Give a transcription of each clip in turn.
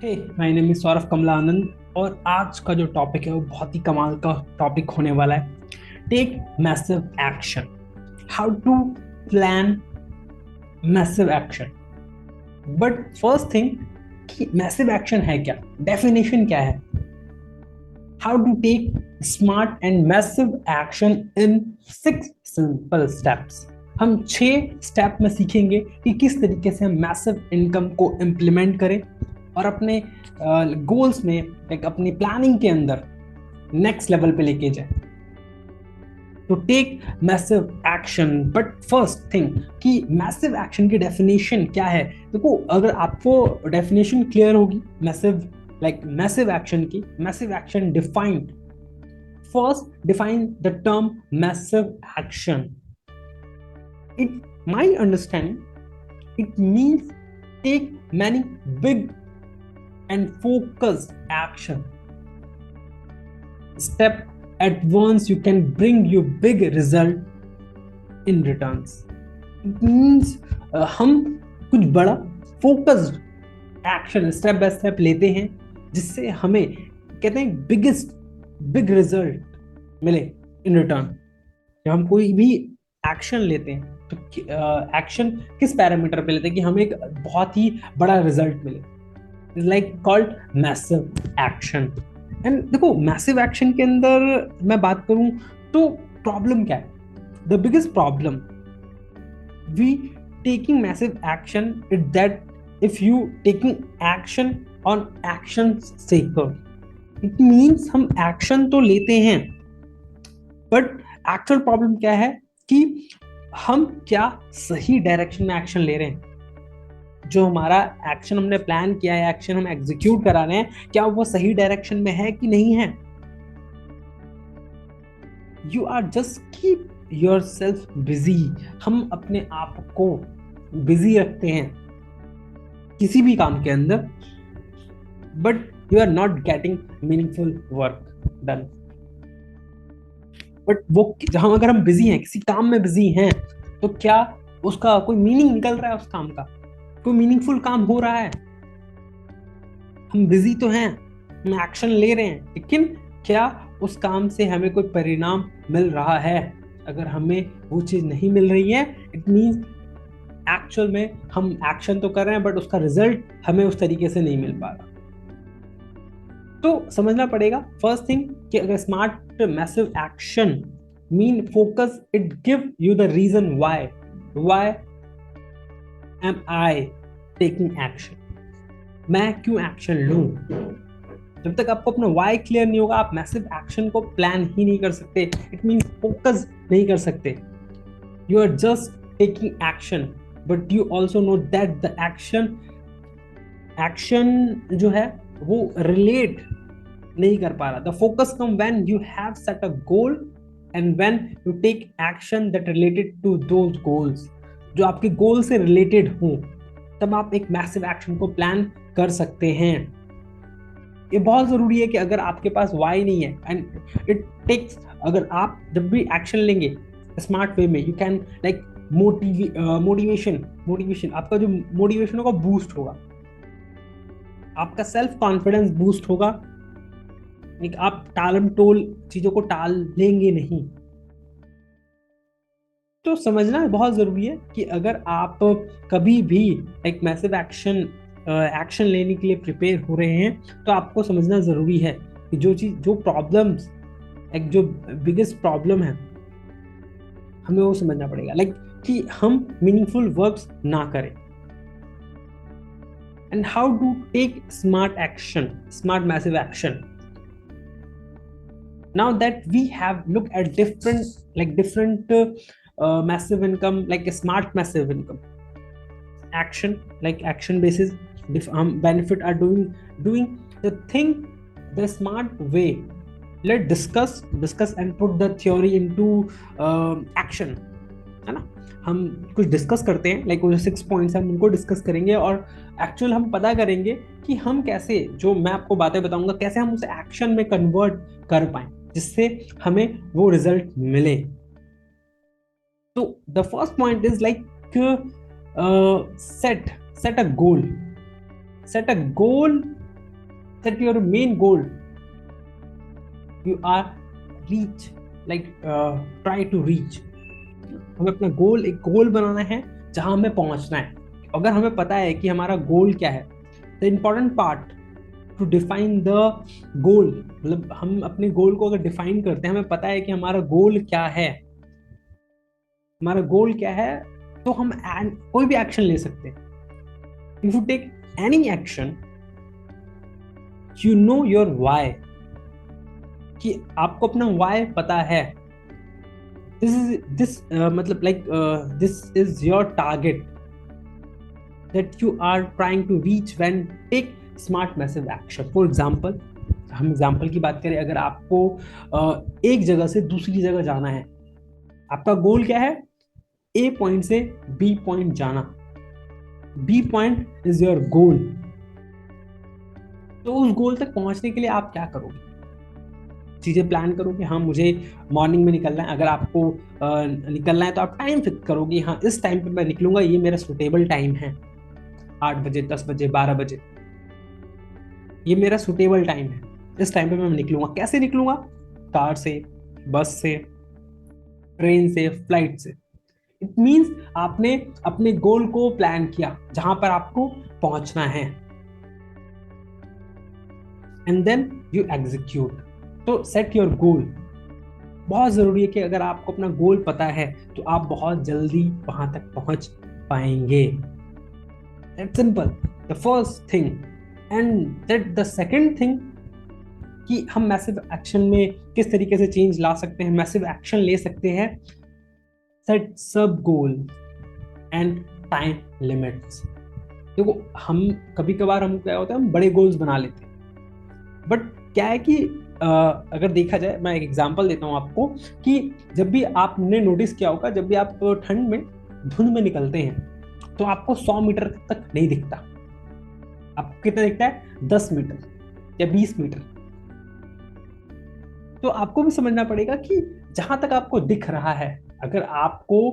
Hey my name is Saurabh Kamalanand और आज का जो टॉपिक है वो बहुत ही कमाल का टॉपिक होने वाला है। Take massive action, how to plan massive action. But first thing कि मैसिव एक्शन है क्या, डेफिनेशन क्या है, how to take smart and massive action in 6 simple steps. हम 6 स्टेप में सीखेंगे कि किस तरीके से हम मैसिव इनकम को इम्प्लीमेंट करें और अपने गोल्स में, एक अपनी प्लानिंग के अंदर नेक्स्ट लेवल पे लेके जाए to take massive action. But first thing कि मैसिव एक्शन की डेफिनेशन क्या है। देखो, अगर आपको डेफिनेशन क्लियर होगी मैसिव मैसिव एक्शन की, massive action defined, first define the term massive action. In my understanding it means take many big and focused action step at once you can bring you big result in returns. It means हम कुछ बड़ा focused action step by step लेते हैं जिससे हमें कहते हैं big result मिले इन रिटर्न। जब हम कोई भी एक्शन लेते हैं तो एक्शन किस पैरामीटर पे लेते हैं कि हमें एक बहुत ही बड़ा रिजल्ट मिले, like called massive action. And देखो, मैसिव एक्शन के अंदर मैं बात करूं तो प्रॉब्लम क्या है, the biggest problem we taking massive action is that if you taking action on action seeker. It means हम एक्शन तो लेते हैं बट एक्चुअल प्रॉब्लम क्या है कि हम क्या सही डायरेक्शन में एक्शन ले रहे हैं। जो हमारा एक्शन हमने प्लान किया है, एक्शन हम एग्जीक्यूट करा रहे हैं, क्या वो सही डायरेक्शन में है कि नहीं है। You are just keep yourself busy. हम अपने आप को बिजी रखते हैं किसी भी काम के अंदर, but you are not getting meaningful work done. But वो जहां अगर हम बिजी हैं, किसी काम में बिजी हैं, तो क्या उसका कोई मीनिंग निकल रहा है, उस काम का कोई मीनिंगफुल काम हो रहा है। हम बिजी तो हैं, हम एक्शन ले रहे हैं, लेकिन क्या उस काम से हमें कोई परिणाम मिल रहा है। अगर हमें वो चीज नहीं मिल रही है, इट मीन्स एक्चुअल में हम एक्शन तो कर रहे हैं बट उसका रिजल्ट हमें उस तरीके से नहीं मिल पा रहा। तो समझना पड़ेगा फर्स्ट थिंग कि अगर smart massive action mean focus, it give you the reason why am I taking action? मैं क्यों एक्शन लूं। जब तक आपको अपना वाई क्लियर नहीं होगा, आप मैसिव एक्शन को प्लान ही नहीं कर सकते। इट मीन्स फोकस नहीं कर सकते। You are just taking action but you also know that the action जो है वो रिलेट नहीं कर पा रहा। The focus come when you have set a goal and when you take action that related to those goals, जो आपके गोल से रिलेटेड हो, तब आप एक मैसिव एक्शन को प्लान कर सकते हैं। ये बहुत जरूरी है कि अगर आपके पास वाई नहीं है एंड इट टेक्स, अगर आप जब भी एक्शन लेंगे स्मार्ट वे में, यू कैन लाइक मोटिवेशन आपका जो मोटिवेशन होगा बूस्ट होगा, आपका सेल्फ कॉन्फिडेंस बूस्ट होगा। आप टालम टोल चीजों को टाल लेंगे नहीं। तो समझना बहुत जरूरी है कि अगर आप कभी भी एक मैसिव एक्शन लेने के लिए प्रिपेयर हो रहे हैं, तो आपको समझना जरूरी है कि जो प्रॉब्लम्स, एक जो बिगेस्ट प्रॉब्लम है, हमें वो समझना पड़ेगा, कि हम मीनिंगफुल वर्क्स ना करें। And how to take smart action, smart massive action. Now that we have looked at different massive income, like a smart massive income action, like action basis benefit are doing the thing the smart way. Let's discuss and put the theory into action, है ना। हम कुछ discuss करते हैं, like वो 6 points हम उनको discuss करेंगे और एक्चुअल हम पता करेंगे कि हम कैसे, जो मैं आपको बातें बताऊंगा, कैसे हम उसे एक्शन में कन्वर्ट कर पाए जिससे हमें वो रिजल्ट मिले। तो the first point is like set a goal set your main goal you are reach, like try to reach. हमें अपना गोल, एक गोल बनाना है जहां हमें पहुंचना है। अगर हमें पता है कि हमारा गोल क्या है, the important part two define the goal, मतलब हम अपने गोल को अगर डिफाइन करते हैं, हमें पता है कि हमारा गोल क्या है, हमारा गोल क्या है, तो हम कोई भी एक्शन ले सकते हैं। If you take any action, you know your why, कि आपको अपना वाई पता है। दिस मतलब like this is your target that you are trying to reach when take smart massive action. For example, हम एग्जाम्पल की बात करें, अगर आपको एक जगह से दूसरी जगह जाना है, आपका गोल क्या है, ए पॉइंट से बी पॉइंट जाना, B point is your goal. तो उस गोल तक पहुंचने के लिए आप क्या करोगे, चीजें प्लान करोगे। हाँ, मुझे मॉर्निंग में निकलना है, अगर आपको निकलना है तो आप टाइम फिक्स करोगे, हाँ इस टाइम पे मैं निकलूंगा, ये मेरा सुटेबल टाइम है, 8 बजे, 10 बजे, 12 बजे, ये मेरा सुटेबल टाइम है, इस टाइम पे मैं निकलूंगा। कैसे निकलूंगा, कार से, बस से, ट्रेन से, फ्लाइट से। इट मींस आपने अपने गोल को प्लान किया जहां पर आपको पहुंचना है, एंड देन यू एग्जीक्यूट। तो सेट योर गोल। बहुत जरूरी है कि अगर आपको अपना गोल पता है तो आप बहुत जल्दी वहां तक पहुंच पाएंगे। That's simple, the first thing. And that the second thing, कि हम मैसिव एक्शन में किस तरीके से चेंज ला सकते हैं, मैसिव एक्शन ले सकते हैं। सेट सब गोल एंड टाइम लिमिट्स। देखो, हम कभी कभार हम क्या होता है, हम बड़े गोल्स बना लेते हैं, बट क्या है कि अगर देखा जाए, मैं एक एग्जांपल देता हूँ आपको, कि जब भी आपने नोटिस किया होगा, जब भी आप ठंड में धुंध में निकलते हैं तो आपको 100 मीटर तक नहीं दिखता, आपको कितना दिखता है, 10 मीटर या 20 मीटर। तो आपको भी समझना पड़ेगा कि जहां तक आपको दिख रहा है, अगर आपको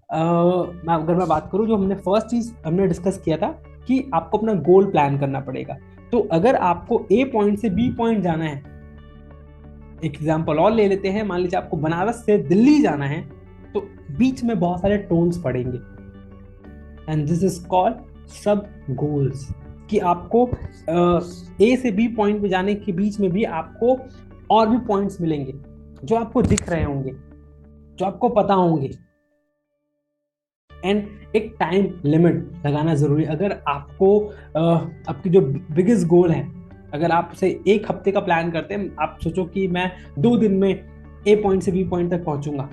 अगर मैं बात करूं, जो हमने फर्स्ट चीज हमने डिस्कस किया था कि आपको अपना गोल प्लान करना पड़ेगा। तो अगर आपको ए पॉइंट से बी पॉइंट जाना है, एक एग्जांपल और ले लेते हैं, मान लीजिए आपको बनारस से दिल्ली जाना है, तो बीच में बहुत सारे टोल्स पड़ेंगे, एंड दिस इज कॉल्ड सब गोल्स। कि आपको ए से बी पॉइंट पे जाने के बीच में भी आपको और भी पॉइंट्स मिलेंगे जो आपको दिख रहे होंगे, जो आपको पता होंगे, एंड एक टाइम लिमिट लगाना जरूरी। अगर आपको आपकी जो बिगेस्ट गोल है, अगर आप उसे एक हफ्ते का प्लान करते हैं, आप सोचो कि मैं 2 दिन में ए पॉइंट से बी पॉइंट तक पहुंचूंगा,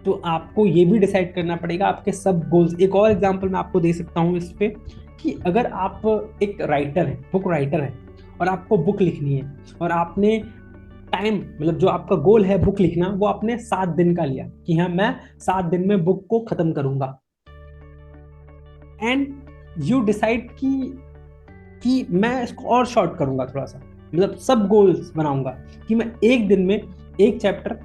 तो आपको ये भी डिसाइड करना पड़ेगा आपके सब गोल्स। एक और एग्जांपल मैं आपको दे सकता हूँ इस पे, कि अगर आप एक राइटर है, बुक राइटर है, और आपको बुक लिखनी है, और आपने टाइम, मतलब जो आपका गोल है बुक लिखना, वो आपने 7 दिन का लिया कि हाँ मैं 7 दिन में बुक को खत्म करूंगा, एंड यू डिसाइड कि मैं इसको और शॉर्ट करूंगा थोड़ा सा, मतलब सब गोल्स बनाऊंगा कि मैं एक दिन में एक चैप्टर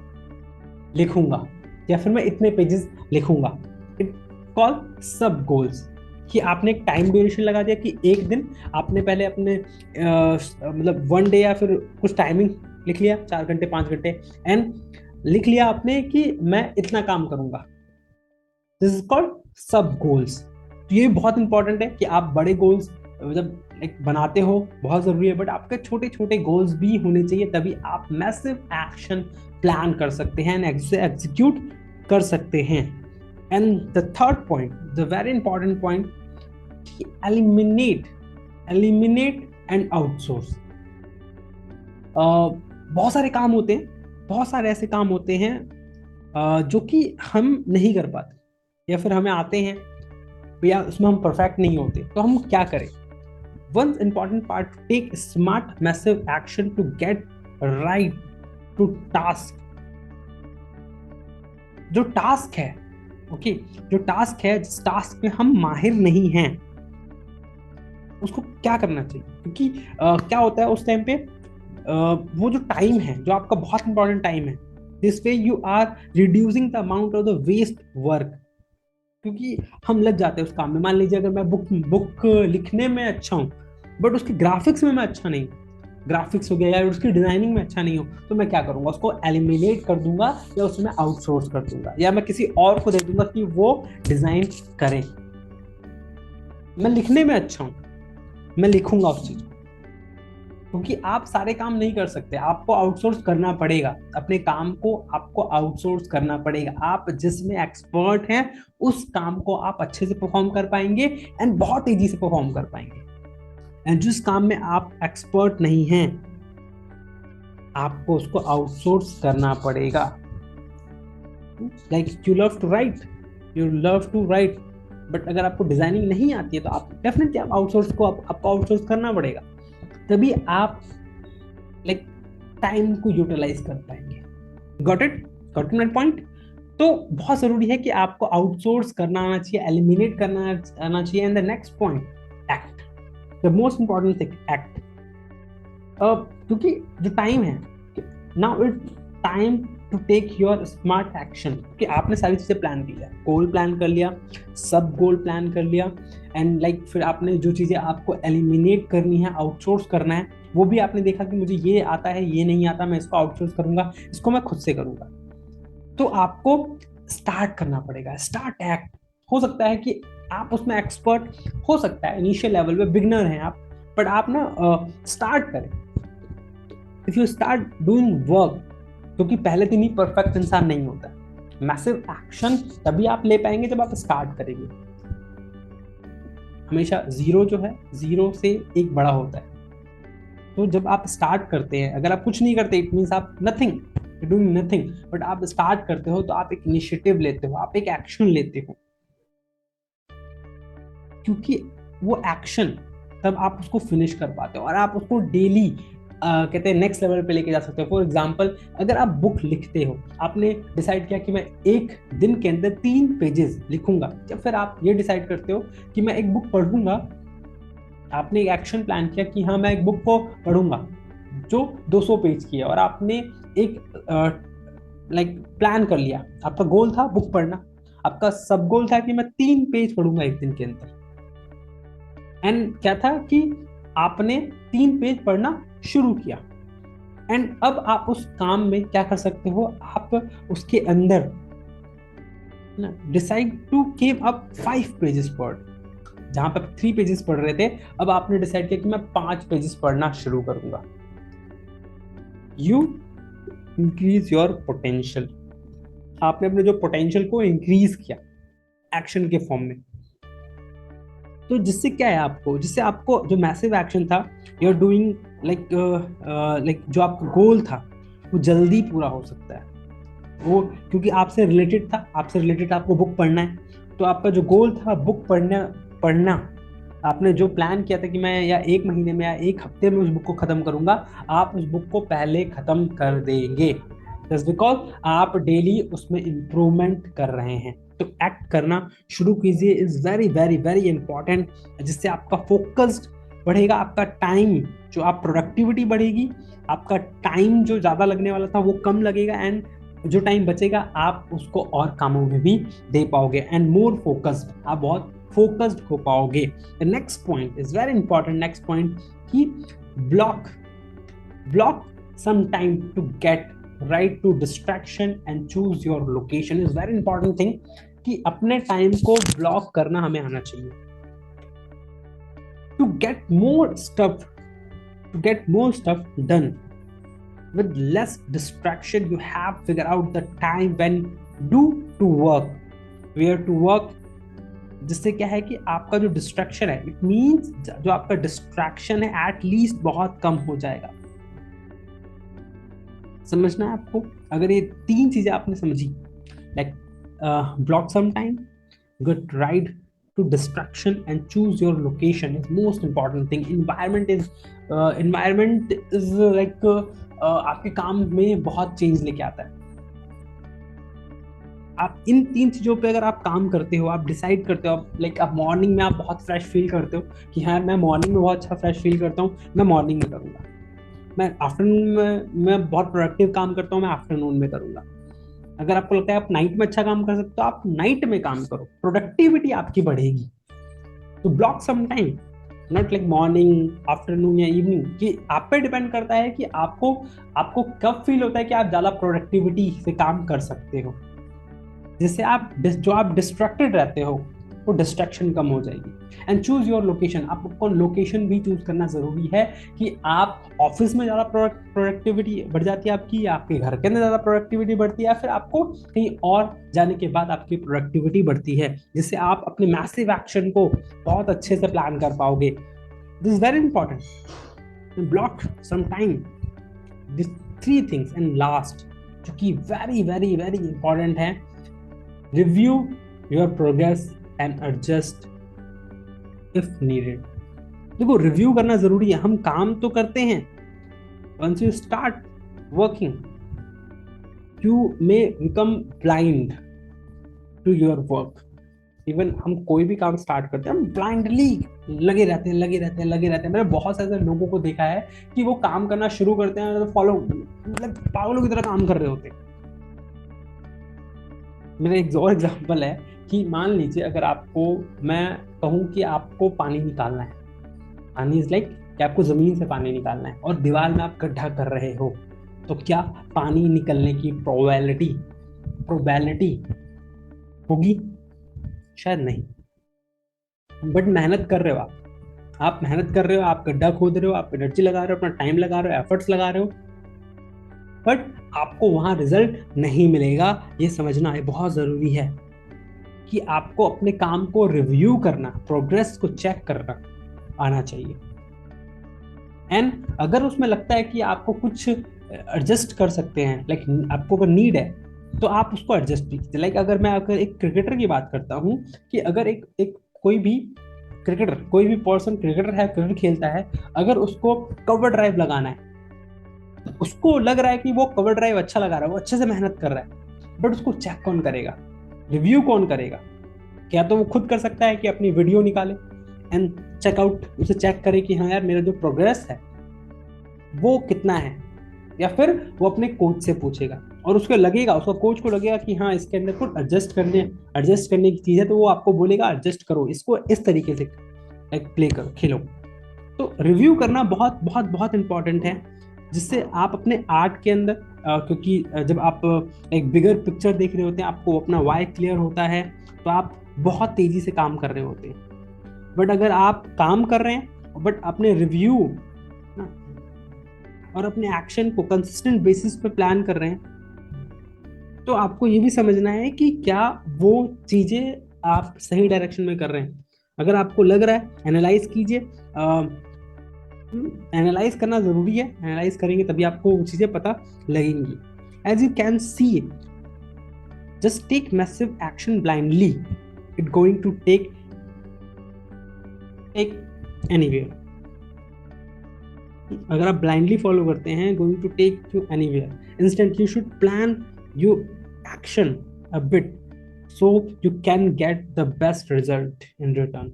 लिखूंगा, या फिर मैं इतने पेजेस लिखूंगा। इट कॉल सब गोल्स। कि आपने एक टाइम ड्यूरेशन लगा दिया कि एक दिन आपने पहले अपने मतलब 1 डे या फिर कुछ टाइमिंग लिख लिया, 4 घंटे 5 घंटे, एंड लिख लिया आपने कि मैं इतना काम करूंगा। दिस इज कॉल्ड सब गोल्स। तो ये बहुत इंपॉर्टेंट है कि आप बड़े गोल्स जब एक बनाते हो, बहुत जरूरी है, बट आपके छोटे छोटे गोल्स भी होने चाहिए, तभी आप मैसिव एक्शन प्लान कर सकते हैं, एग्जीक्यूट कर सकते हैं। And the third point, the very important point, eliminate and outsource. बहुत सारे काम होते हैं, बहुत सारे ऐसे काम होते हैं जो कि हम नहीं कर पाते, या फिर हमें आते हैं या उसमें हम परफेक्ट नहीं होते, तो हम क्या करें। One important part, take smart massive action to get right to task. जो टास्क है, ओके, जो टास्क है, जिस टास्क में हम माहिर नहीं हैं, उसको क्या करना चाहिए। क्योंकि क्या होता है उस टाइम पे, वो जो टाइम है, जो आपका बहुत इंपॉर्टेंट टाइम है, this way you are reducing the amount of the waste work. क्योंकि हम लग जाते हैं उस काम में। मान लीजिए अगर मैं बुक लिखने में अच्छा हूँ, बट उसके ग्राफिक्स में मैं अच्छा नहीं, ग्राफिक्स हो गया या उसकी डिजाइनिंग में अच्छा नहीं हो, तो मैं क्या करूंगा, उसको एलिमिनेट कर दूंगा या उसमें आउटसोर्स कर दूंगा या मैं किसी और को दे दूंगा कि वो डिजाइन करें। मैं लिखने में अच्छा हूं, मैं लिखूंगा उस चीज को, क्योंकि आप सारे काम नहीं कर सकते, आपको आउटसोर्स करना पड़ेगा अपने काम को, आपको आउटसोर्स करना पड़ेगा। आप जिसमें एक्सपर्ट हैं उस काम को आप अच्छे से परफॉर्म कर पाएंगे एंड बहुत तेजी से परफॉर्म कर पाएंगे। एंड जिस काम में आप एक्सपर्ट नहीं हैं आपको उसको आउटसोर्स करना पड़ेगा। Like you love to write, you love to write, but अगर आपको डिजाइनिंग नहीं आती है तो आप डेफिनेटली आप आउटसोर्स को आपको आउटसोर्स करना पड़ेगा, तभी आप लाइक टाइम को यूटिलाइज कर पाएंगे। Got it my point. तो बहुत जरूरी है कि आपको आउटसोर्स करना आना चाहिए, एलिमिनेट करना आना चाहिए। And the next point, act, the most important thing, act. क्योंकि जो टाइम है, now it time to take your smart action, कि आपने सारी चीजें प्लान कर लिया, गोल प्लान कर लिया, सब गोल प्लान कर लिया, एंड लाइक फिर आपने जो चीजें आपको एलिमिनेट करनी है, आउटसोर्स करना है, वो भी आपने देखा कि मुझे ये आता है, ये नहीं आता, मैं इसको आउटसोर्स करूंगा, इसको मैं खुद से करूंगा। तो आपको स्टार्ट करना पड़ेगा, स्टार्ट एक्ट। हो सकता है कि आप उसमें एक्सपर्ट, हो सकता है इनिशियल लेवल पे बिगनर हैं आप, बट आप ना स्टार्ट करें। If you start doing work, क्योंकि पहले दिन ही परफेक्ट इंसान नहीं होता, मैसिव एक्शन तभी आप ले पाएंगे जब आप स्टार्ट करेंगे। हमेशा जीरो जो है, जीरो से एक बड़ा होता है। तो जब आप स्टार्ट करते हैं, अगर आप कुछ नहीं करते इट मीन्स आप नथिंग, डूइंग नथिंग, बट आप स्टार्ट करते हो तो आप एक इनिशिएटिव लेते हो, आप एक एक्शन लेते हो, क्योंकि वो एक्शन तब आप उसको फिनिश कर पाते हो और आप उसको डेली कहते हैं नेक्स्ट लेवल पे लेके जा सकते हो। फॉर एग्जाम्पल, अगर आप बुक लिखते हो, आपने डिसाइड किया कि मैं एक दिन के अंदर 3 पेजेस लिखूंगा, या फिर आप ये डिसाइड करते हो कि मैं एक बुक पढ़ूंगा, आपने एक एक्शन प्लान किया कि हाँ मैं एक बुक को पढ़ूंगा जो 200 पेज की है, और आपने एक लाइक प्लान कर लिया, आपका गोल था बुक पढ़ना, आपका सब गोल था कि मैं 3 पेज पढ़ूंगा एक दिन के अंदर। एंड क्या था कि आपने 3 पेज पढ़ना शुरू किया, एंड अब आप उस काम में क्या कर सकते हो, आप उसके अंदर decide to came up 5 pages पढ़, जहां पर 3 पेजेस पढ़ रहे थे, अब आपने डिसाइड किया कि मैं 5 पेजेस पढ़ना शुरू करूंगा। यू इंक्रीज योर पोटेंशियल, आपने अपने जो पोटेंशियल को इंक्रीज किया एक्शन के फॉर्म में। तो जिससे क्या है, आपको जिससे आपको जो मैसिव एक्शन था, यू आर डूइंग लाइक जो आपका गोल था वो जल्दी पूरा हो सकता है। वो क्योंकि आपसे रिलेटेड था, आपसे रिलेटेड आपको बुक पढ़ना है, तो आपका जो गोल था बुक पढ़ना, आपने जो प्लान किया था कि मैं या 1 महीने में या 1 हफ्ते में उस बुक को खत्म करूंगा, आप उस बुक को पहले खत्म कर देंगे, जस्ट बिकॉज आप डेली उसमें इंप्रूवमेंट कर रहे हैं। तो एक्ट करना शुरू कीजिए, is very very very important, जिससे आपका फोकस्ड बढ़ेगा, आपका टाइम जो आप प्रोडक्टिविटी बढ़ेगी, आपका टाइम जो ज़्यादा लगने वाला था वो कम लगेगा, एंड जो टाइम बचेगा आप उसको और कामों में भी दे पाओगे, एंड मोर फोकस्ड, आप बहुत फोकस्ड हो पाओगे। The next point is very important, next point कि block some time to get right to distraction and choose your location, is very important thing, कि अपने टाइम को ब्लॉक करना हमें आना चाहिए to get more stuff done with less distraction. You have figure out the time when to work, where to work, जिससे क्या है कि आपका जो डिस्ट्रैक्शन है, इट मीन्स जो आपका डिस्ट्रैक्शन है एटलीस्ट बहुत कम हो जाएगा। समझना है आपको, अगर ये 3 चीजें आपने समझी, like block some time, get right to distraction and choose your location is most important thing. Environment is like आपके काम में बहुत चेंज लेके आता है। आप इन 3 चीजों पे अगर आप काम करते हो, आप डिसाइड करते हो, लाइक आप मॉर्निंग में आप बहुत फ्रेश फील करते हो कि हाँ मैं मॉर्निंग में बहुत अच्छा फ्रेश फील करता हूँ, मैं मॉर्निंग में करूँगा, मैं आफ्टरनून में मैं बहुत प्रोडक्टिव काम करता हूँ, मैं आफ्टरनून में करूँगा। अगर आपको लगता है आप नाइट में अच्छा काम कर सकते हो, आप नाइट में काम करो, प्रोडक्टिविटी आपकी बढ़ेगी। तो block some time, not like morning, afternoon या इवनिंग, कि आप पे डिपेंड करता है कि आपको आपको कब फील होता है कि आप ज्यादा प्रोडक्टिविटी से काम कर सकते हो, जिससे आप जो आप डिस्ट्रैक्टेड रहते हो वो डिस्ट्रैक्शन कम हो जाएगी। एंड चूज योर लोकेशन, आपको लोकेशन भी चूज करना जरूरी है कि आप ऑफिस में ज्यादा प्रोडक्टिविटी बढ़ जाती है आपकी, या आपके घर के अंदर ज्यादा प्रोडक्टिविटी बढ़ती है, या फिर आपको कहीं और जाने के बाद आपकी प्रोडक्टिविटी बढ़ती है, जिससे आप अपने मैसिव एक्शन को बहुत अच्छे से प्लान कर पाओगे। This is very important, block some time, this 3 things. And last, जो कि वेरी वेरी वेरी इंपॉर्टेंट है, review your progress and adjust if needed. देखो, रिव्यू करना जरूरी है, हम काम तो करते हैं, once you start working you may become blind to your work. Even हम कोई भी काम स्टार्ट करते हैं, हम ब्लाइंडली लगे रहते हैं। मैंने बहुत सारे लोगों को देखा है कि वो काम करना शुरू करते हैं तो फॉलो, मतलब पागलों की तरह काम कर रहे होते हैं। मेरा एक और एग्जांपल है कि मान लीजिए अगर आपको मैं कहूँ कि आपको पानी निकालना है, पानी इज लाइक कि आपको जमीन से पानी निकालना है और दीवार में आप गड्ढा कर रहे हो, तो क्या पानी निकलने की प्रोबेबिलिटी होगी? शायद नहीं। बट मेहनत कर रहे हो आप मेहनत कर रहे हो, आप गड्ढा खोद रहे हो, आप एनर्जी लगा रहे हो, अपना टाइम लगा रहे हो, एफर्ट्स लगा रहे हो, बट आपको वहां रिजल्ट नहीं मिलेगा। ये समझना है, बहुत जरूरी है कि आपको अपने काम को रिव्यू करना, प्रोग्रेस को चेक करना आना चाहिए। एंड अगर उसमें लगता है कि आपको कुछ एडजस्ट कर सकते हैं, लाइक आपको अगर नीड है तो आप उसको एडजस्ट भी कीजिए। लाइक अगर मैं एक क्रिकेटर की बात करता हूँ, कि अगर एक कोई भी पर्सन क्रिकेटर है, क्रिकेट खेलता है, अगर उसको कवर ड्राइव लगाना है, उसको लग रहा है कि वो कवर ड्राइव अच्छा लगा रहा है, वो अच्छे से मेहनत कर रहा है, बट उसको चेक कौन करेगा, रिव्यू कौन करेगा? क्या तो वो खुद कर सकता है कि अपनी वीडियो निकाले एंड चेकआउट, उसे चेक करे कि हाँ यार मेरा जो प्रोग्रेस है वो कितना है, या फिर वो अपने कोच से पूछेगा और उसको लगेगा, उसका कोच को लगेगा कि हाँ इसके अंदर कुछ एडजस्ट करने की चीज है, तो वो आपको बोलेगा एडजस्ट करो इसको, इस तरीके से प्ले करो, खेलो। तो रिव्यू करना बहुत बहुत बहुत इंपॉर्टेंट है, जिससे आप अपने आर्ट के अंदर क्योंकि जब आप एक बिगर पिक्चर देख रहे होते हैं, आपको अपना वाई क्लियर होता है, तो आप बहुत तेजी से काम कर रहे होते हैं। बट अगर आप काम कर रहे हैं बट अपने रिव्यू और अपने एक्शन को कंसिस्टेंट बेसिस पे प्लान कर रहे हैं, तो आपको ये भी समझना है कि क्या वो चीजें आप सही डायरेक्शन में कर रहे हैं। अगर आपको लग रहा है, एनालाइज कीजिए, एनालाइज करना जरूरी है, एनालाइज करेंगे तभी आपको वो चीजें पता लगेंगी। As you can see, just take massive action blindly, it going to take anywhere. अगर आप ब्लाइंडली फॉलो करते हैं, going to take you anywhere. Instant you should plan you action a bit so you can get the best result in return।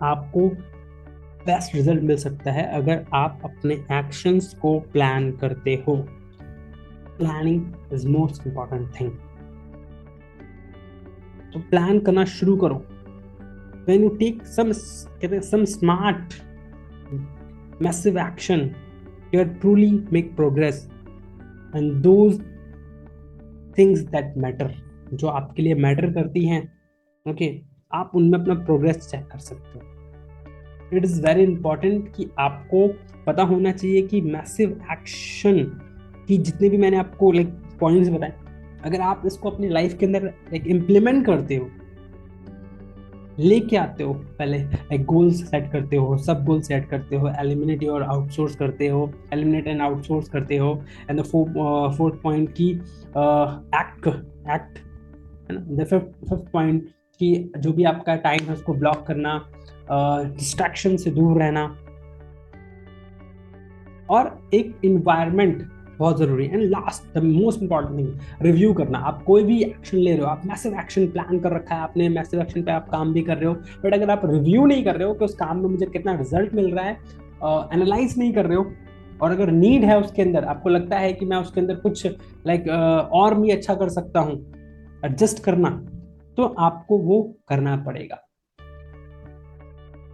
आपको best result मिल सकता है अगर आप अपने एक्शंस को प्लान करते हो। Planning is most important thing. तो प्लान करना शुरू करो। when you take some smart massive action, you truly make progress, and those things that matter, जो आपके लिए मैटर करती हैं, ओके, आप उनमें अपना प्रोग्रेस चेक कर सकते हो। इट इज़ वेरी इंपॉर्टेंट कि आपको पता होना चाहिए कि मैसिव एक्शन की जितने भी मैंने आपको पॉइंट्स बताए, अगर आप इसको अपनी लाइफ के अंदर इम्प्लीमेंट करते हो, लेके आते हो, पहले एक गोल्स सेट करते हो, सब गोल सेट करते हो, एलिमिनेट और आउटसोर्स करते हो, एलिमिनेट एंड आउटसोर्स करते हो, एंड द फोर्थ पॉइंट की एक्ट है ना, द फिफ्थ पॉइंट की जो भी आपका टाइम है उसको ब्लॉक करना, डिस्ट्रैक्शन से दूर रहना, और एक इन्वायरमेंट बहुत जरूरी है। And last the most important thing, review करना। आप कोई भी एक्शन ले रहे हो, आप मैसिव एक्शन प्लान कर रखा है आपने, मैसिव एक्शन पे आप काम भी कर रहे हो, बट अगर आप रिव्यू नहीं कर रहे हो कि उस काम में मुझे कितना रिजल्ट मिल रहा है, एनालाइज नहीं कर रहे हो, और अगर नीड है उसके अंदर, आपको लगता है कि मैं उसके अंदर कुछ और भी अच्छा कर सकता हूँ, एडजस्ट करना, तो आपको वो करना पड़ेगा।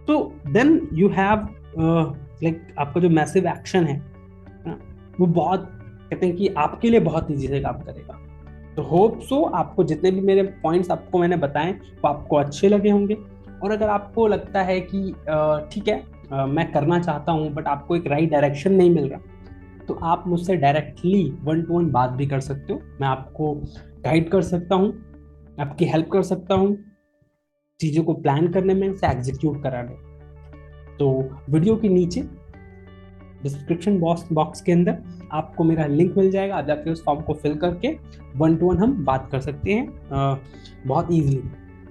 तो देन यू हैव लाइक आपका जो मैसिव एक्शन है ना, वो बहुत कहते हैं कि आपके लिए बहुत ईजी से काम करेगा। तो होप सो आपको जितने भी मेरे पॉइंट्स आपको मैंने बताए वो आपको अच्छे लगे होंगे। और अगर आपको लगता है कि ठीक है मैं करना चाहता हूँ बट आपको एक राइट डायरेक्शन नहीं मिल रहा, तो आप मुझसे डायरेक्टली 1-to-1 बात भी कर सकते हो। मैं आपको गाइड कर सकता हूँ, आपकी हेल्प कर सकता हूँ चीज़ों को प्लान करने में, से एग्जीक्यूट कराने। तो वीडियो के नीचे डिस्क्रिप्शन बॉक्स के अंदर आपको मेरा लिंक मिल जाएगा। आप जाके उस फॉर्म को फिल करके 1-to-1 हम बात कर सकते हैं बहुत ईजिली।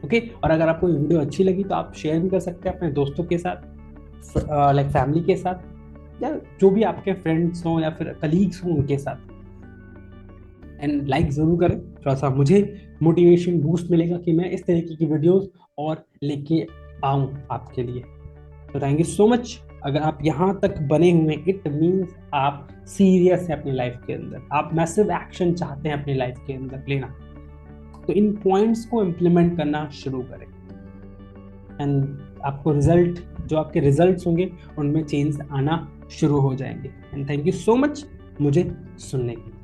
ओके, और अगर आपको ये वीडियो अच्छी लगी तो आप शेयर भी कर सकते हैं अपने दोस्तों के साथ, लाइक फैमिली के साथ, या जो भी आपके फ्रेंड्स हों या फिर कलीग्स हों उनके साथ। एंड लाइक ज़रूर करें, थोड़ा सा मुझे मोटिवेशन बूस्ट मिलेगा कि मैं इस तरीके की वीडियोस और लेके आऊँ आपके लिए। तो थैंक यू सो मच। अगर आप यहाँ तक बने हुए हैं, इट मीन्स आप सीरियस हैं अपनी लाइफ के अंदर, आप मैसिव एक्शन चाहते हैं अपनी लाइफ के अंदर लेना। तो इन पॉइंट्स को इम्प्लीमेंट करना शुरू करें एंड आपको रिजल्ट, जो आपके रिजल्ट्स होंगे उनमें चेंज आना शुरू हो जाएंगे। And thank you so much मुझे सुनने के लिए।